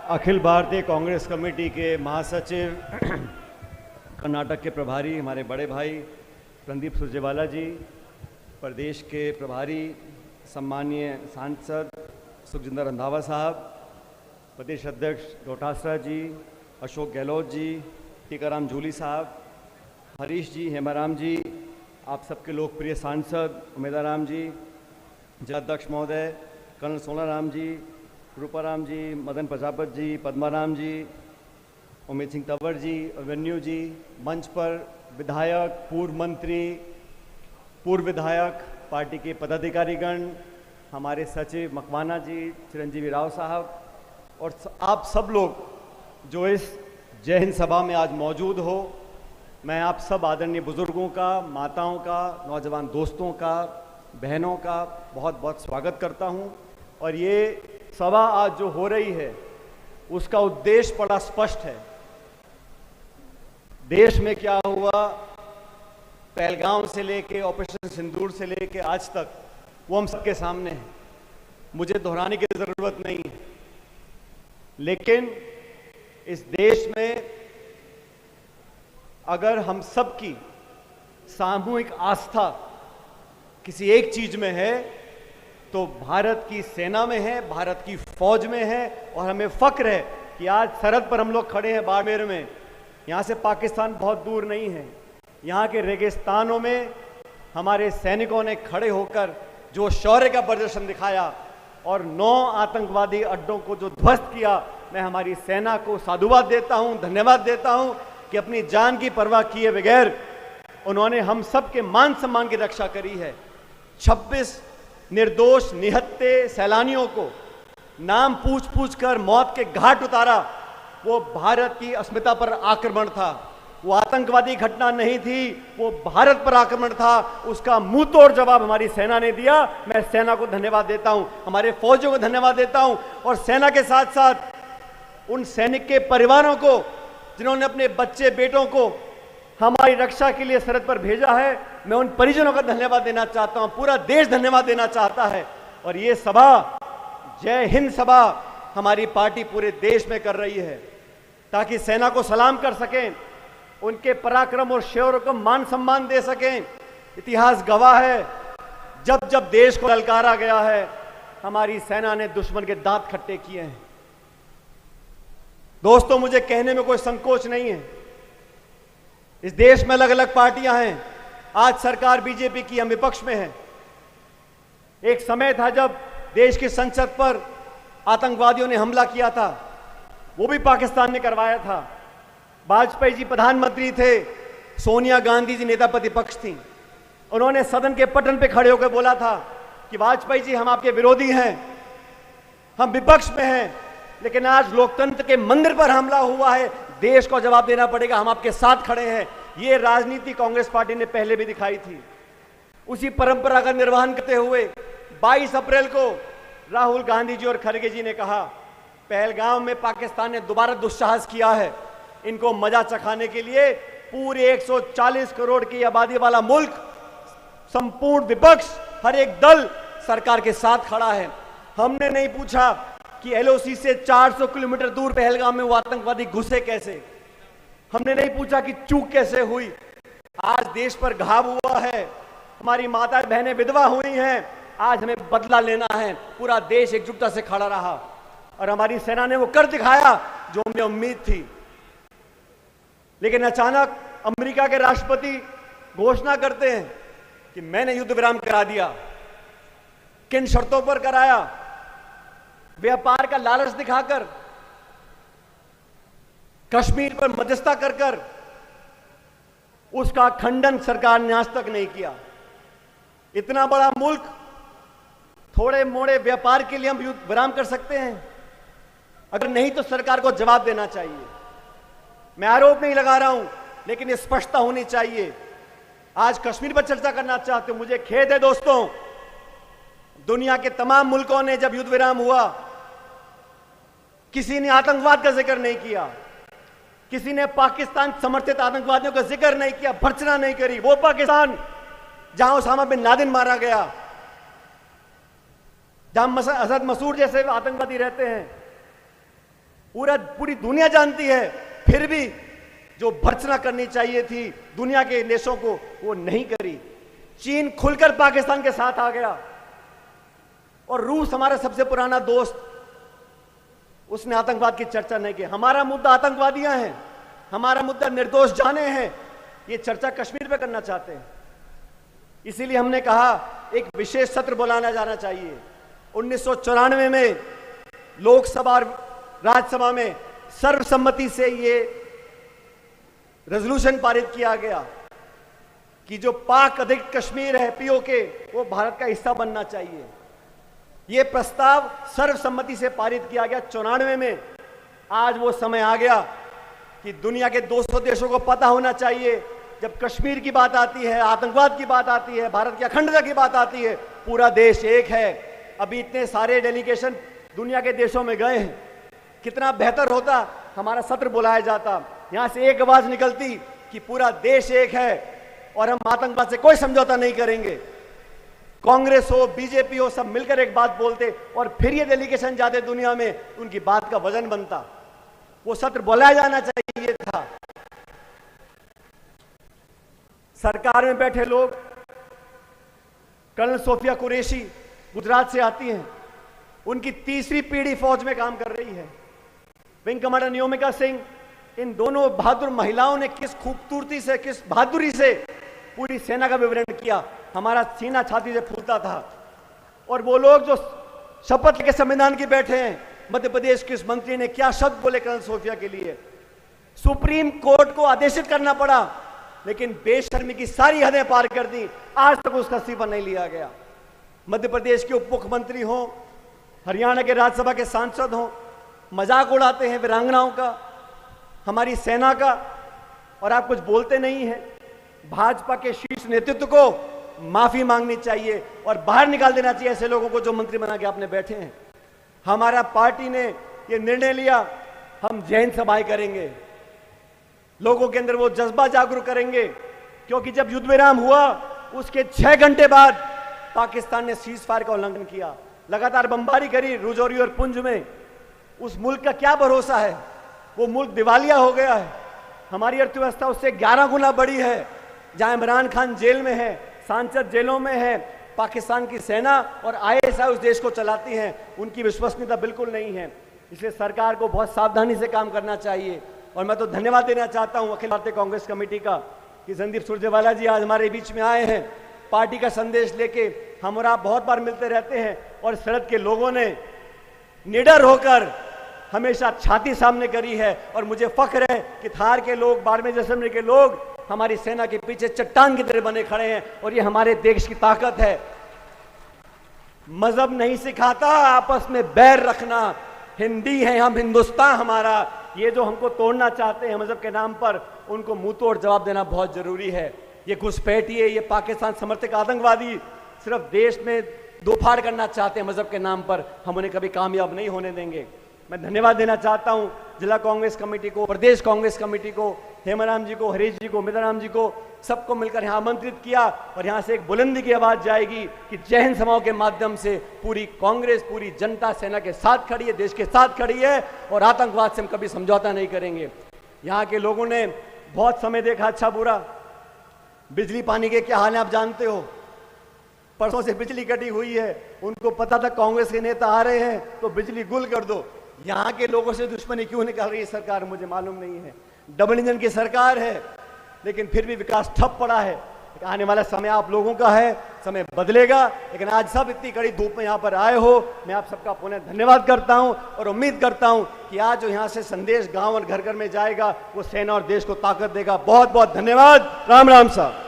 Akhil Bharatiya Congress committee के महासचिव कर्नाटक के प्रभारी हमारे बड़े भाई रणदीप सुरजेवाला जी, प्रदेश के प्रभारी सम्माननीय सांसद सुखजिंदर रंधावा साहब, प्रदेश अध्यक्ष डोटासरा जी, अशोक गहलोत जी, टीकाराम जूली साहब, हरीश जी, हेमाराम जी, आप सबके लोकप्रिय सांसद उमेदाराम जी, जिलाध्यक्ष महोदय कर्नल सोनाराम जी, रूपाराम जी, मदन प्रजापत जी, पद्माराम जी, उमेद सिंह तंवर जी, अभिमन्यु जी, मंच पर विधायक, पूर्व मंत्री, पूर्व विधायक, पार्टी के पदाधिकारीगण, हमारे सचिव मकवाना जी, चिरंजीवी राव साहब और आप सब लोग जो इस जय हिंद सभा में आज मौजूद हो, मैं आप सब आदरणीय बुजुर्गों का, माताओं का, नौजवान दोस्तों का, बहनों का बहुत बहुत स्वागत करता हूं। और ये सभा आज जो हो रही है उसका उद्देश्य बड़ा स्पष्ट है। देश में क्या हुआ, पहलगाम से लेके ऑपरेशन सिंदूर से लेके आज तक, वो हम सबके सामने है, मुझे दोहराने की जरूरत नहीं है। लेकिन इस देश में अगर हम सबकी सामूहिक आस्था किसी एक चीज में है तो भारत की सेना में है, भारत की फौज में है। और हमें फक्र है कि आज सरहद पर हम लोग खड़े हैं बाड़मेर में, यहाँ से पाकिस्तान बहुत दूर नहीं है। यहाँ के रेगिस्तानों में हमारे सैनिकों ने खड़े होकर जो शौर्य का प्रदर्शन दिखाया और 9 आतंकवादी अड्डों को जो ध्वस्त किया, मैं हमारी सेना को साधुवाद देता हूँ, धन्यवाद देता हूँ कि अपनी जान की परवाह किए बगैर उन्होंने हम सब के मान सम्मान की रक्षा करी है। 26 निर्दोष निहत्थे सैलानियों को नाम पूछ पूछ कर मौत के घाट उतारा। वो भारत की अस्मिता पर आक्रमण था, वो आतंकवादी घटना नहीं थी, वो भारत पर आक्रमण था। उसका मुंह तोड़ जवाब हमारी सेना ने दिया। मैं सेना को धन्यवाद देता हूं, हमारे फौजियों को धन्यवाद देता हूं और सेना के साथ साथ उन सैनिक के परिवारों को जिन्होंने अपने बच्चे बेटों को हमारी रक्षा के लिए सरहद पर भेजा है। मैं उन परिजनों का धन्यवाद देना चाहता हूं, पूरा देश धन्यवाद देना चाहता है। और ये सभा, जय हिंद सभा, हमारी पार्टी पूरे देश में कर रही है ताकि सेना को सलाम कर सकें, उनके पराक्रम और शौर्य को मान सम्मान दे सकें। इतिहास गवाह है, जब जब देश को ललकारा गया है हमारी सेना ने दुश्मन के दांत खट्टे किए हैं। दोस्तों, मुझे कहने में कोई संकोच नहीं है, इस देश में अलग अलग पार्टियां हैं। आज सरकार बीजेपी की, हम विपक्ष में हैं। एक समय था जब देश की संसद पर आतंकवादियों ने हमला किया था, वो भी पाकिस्तान ने करवाया था। वाजपेयी जी प्रधानमंत्री थे, सोनिया गांधी जी नेता प्रतिपक्ष थी। उन्होंने सदन के पटल पे खड़े होकर बोला था कि वाजपेयी जी, हम आपके विरोधी हैं, हम विपक्ष में हैं, लेकिन आज लोकतंत्र के मंदिर पर हमला हुआ है, देश को जवाब देना पड़ेगा, हम आपके साथ खड़े हैं। ये राजनीति कांग्रेस पार्टी ने पहले भी दिखाई थी। उसी परंपरा का निर्वहन करते हुए 22 अप्रैल को राहुल गांधी जी और खड़गे जी ने कहा, पहलगाम में पाकिस्तान ने दोबारा दुस्साहस किया है। इनको मजा चखाने के लिए पूरे 140 करोड़ की आबादी वाला मुल्क, संपूर्ण विपक्ष, हर एक दल सरकार के साथ खड़ा है। हमने नहीं पूछा कि एलओसी से 400 किलोमीटर दूर पहलगाम में वो आतंकवादी घुसे कैसे, हमने नहीं पूछा कि चूक कैसे हुई। आज देश पर घाव हुआ है, हमारी माता बहनें विधवा हुई हैं, आज हमें बदला लेना है। पूरा देश एकजुटता से खड़ा रहा और हमारी सेना ने वो कर दिखाया जो हमें उम्मीद थी। लेकिन अचानक अमेरिका के राष्ट्रपति घोषणा करते हैं कि मैंने युद्ध विराम करा दिया। किन शर्तों पर कराया? व्यापार का लालच दिखाकर, कश्मीर पर मध्यस्थता कर कर। उसका खंडन सरकार ने आज तक नहीं किया। इतना बड़ा मुल्क, थोड़े मोड़े व्यापार के लिए हम युद्ध विराम कर सकते हैं? अगर नहीं तो सरकार को जवाब देना चाहिए। मैं आरोप नहीं लगा रहा हूं, लेकिन ये स्पष्टता होनी चाहिए। आज कश्मीर पर चर्चा करना चाहते हो, मुझे खेद है दोस्तों, दुनिया के तमाम मुल्कों ने जब युद्ध विराम हुआ, किसी ने आतंकवाद का जिक्र नहीं किया, किसी ने पाकिस्तान समर्थित आतंकवादियों का जिक्र नहीं किया, भर्त्सना नहीं करी। वो पाकिस्तान जहां उसामा बिन लादेन मारा गया, जहां असद मसूद जैसे आतंकवादी रहते हैं, पूरी दुनिया जानती है, फिर भी जो भर्त्सना करनी चाहिए थी दुनिया के देशों को, वो नहीं करी। चीन खुलकर पाकिस्तान के साथ आ गया और रूस हमारा सबसे पुराना दोस्त, उसने आतंकवाद की चर्चा नहीं की। हमारा मुद्दा आतंकवादियां हैं, हमारा मुद्दा निर्दोष जाने हैं। ये चर्चा कश्मीर पे करना चाहते हैं। इसीलिए हमने कहा एक विशेष सत्र बुलाना जाना चाहिए। 1994 में लोकसभा और राज्यसभा में सर्वसम्मति से ये रेजोल्यूशन पारित किया गया कि जो पाक अधिकृत कश्मीर है, पीओके, वो भारत का हिस्सा बनना चाहिए। ये प्रस्ताव सर्वसम्मति से पारित किया गया 94 में। आज वो समय आ गया कि दुनिया के 200 देशों को पता होना चाहिए, जब कश्मीर की बात आती है, आतंकवाद की बात आती है, भारत की अखंडता की बात आती है, पूरा देश एक है। अभी इतने सारे डेलीगेशन दुनिया के देशों में गए हैं, कितना बेहतर होता हमारा सत्र बुलाया जाता, यहां से एक आवाज निकलती कि पूरा देश एक है और हम आतंकवाद से कोई समझौता नहीं करेंगे। कांग्रेस हो, बीजेपी हो, सब मिलकर एक बात बोलते और फिर ये डेलीगेशन जाते दुनिया में, उनकी बात का वजन बनता। वो सत्र बुलाया जाना चाहिए था। सरकार में बैठे लोग, कर्नल सोफिया कुरैशी गुजरात से आती हैं, उनकी तीसरी पीढ़ी फौज में काम कर रही है। विंग कमांडर नियोमिका सिंह, इन दोनों बहादुर महिलाओं ने किस खूबसूरती से, किस बहादुरी से पूरी सेना का विवरण किया, हमारा सीना छाती से फूलता था। और वो लोग जो शपथ के संविधान की बैठे हैं, मध्य प्रदेश के इस मंत्री ने क्या शब्द बोले कर्नल सोफिया के लिए। सुप्रीम कोर्ट को आदेशित करना पड़ा, लेकिन बेशर्मी की सारी हदें पार कर दी, आज तक उसका इस्तीफा नहीं लिया गया। मध्य प्रदेश के उप मुख्यमंत्री हो, हरियाणा के राज्यसभा के सांसद हो, मजाक उड़ाते हैं वीरांगनाओं का, हमारी सेना का, और आप कुछ बोलते नहीं हैं। भाजपा के शीर्ष नेतृत्व को माफी मांगनी चाहिए और बाहर निकाल देना चाहिए ऐसे लोगों को जो मंत्री बना के आपने बैठे हैं। हमारा पार्टी ने ये निर्णय लिया, हम जैन सभाएं करेंगे, लोगों के अंदर वो जज्बा जागरूक करेंगे, क्योंकि जब युद्ध विराम हुआ उसके 6 घंटे बाद पाकिस्तान ने सीज फायर का उल्लंघन किया, लगातार बमबारी करी राजौरी और पुंछ में। उस मुल्क का क्या भरोसा है? वो मुल्क दिवालिया हो गया है। हमारी अर्थव्यवस्था उससे 11 गुना बड़ी है। जहां इमरान खान जेल में है, सांसद जेलों में है, पाकिस्तान की सेना और आईएसआई उस देश को चलाती हैं, उनकी विश्वसनीयता बिल्कुल नहीं है। इसलिए सरकार को बहुत सावधानी से काम करना चाहिए। और मैं तो धन्यवाद देना चाहता हूं अखिल भारतीय कांग्रेस कमेटी का कि संदीप सुरजेवाला जी आज हमारे बीच में आए हैं, पार्टी का संदेश लेके। हम और आप बहुत बार मिलते रहते हैं और सरहद के लोगों ने निडर होकर हमेशा छाती सामने करी है, और मुझे फख्र है कि थार के लोग, बाड़मेर जैसलमेर के लोग हमारी सेना के पीछे चट्टान की तरह बने खड़े हैं, और ये हमारे देश की ताकत है। मजहब नहीं सिखाता आपस में बैर रखना, हिंदी है हम, हिंदुस्तान हमारा। ये जो हमको तोड़ना चाहते हैं मजहब के नाम पर, उनको मुंह तोड़ जवाब देना बहुत जरूरी है। ये घुसपैठिए, ये पाकिस्तान समर्थक आतंकवादी सिर्फ देश में दोफाड़ करना चाहते हैं मजहब के नाम पर, हम उन्हें कभी कामयाब नहीं होने देंगे। मैं धन्यवाद देना चाहता हूं जिला कांग्रेस कमेटी को, प्रदेश कांग्रेस कमेटी को, हेमाराम जी को, हरीश जी को, मिताराम जी को, सबको मिलकर यहां आमंत्रित किया। और यहां से एक बुलंदी की आवाज जाएगी कि जय हिंद समाओं के माध्यम से पूरी कांग्रेस, पूरी जनता सेना के साथ खड़ी है, देश के साथ खड़ी है, और आतंकवाद से हम कभी समझौता नहीं करेंगे। यहाँ के लोगों ने बहुत समय देखा अच्छा बुरा। बिजली पानी के क्या हाल है आप जानते हो। परसों से बिजली कटी हुई है, उनको पता था कांग्रेस के नेता आ रहे हैं तो बिजली गुल कर दो। यहाँ के लोगों से दुश्मनी क्यों निकाल रही है सरकार, मुझे मालूम नहीं है। डबल इंजन की सरकार है, लेकिन फिर भी विकास ठप पड़ा है। आने वाला समय आप लोगों का है, समय बदलेगा। लेकिन आज सब इतनी कड़ी धूप में यहाँ पर आए हो, मैं आप सबका पुनः धन्यवाद करता हूँ और उम्मीद करता हूँ कि आज जो यहाँ से संदेश गांव और घर घर में जाएगा, वो सेना और देश को ताकत देगा। बहुत बहुत धन्यवाद। राम राम साहब।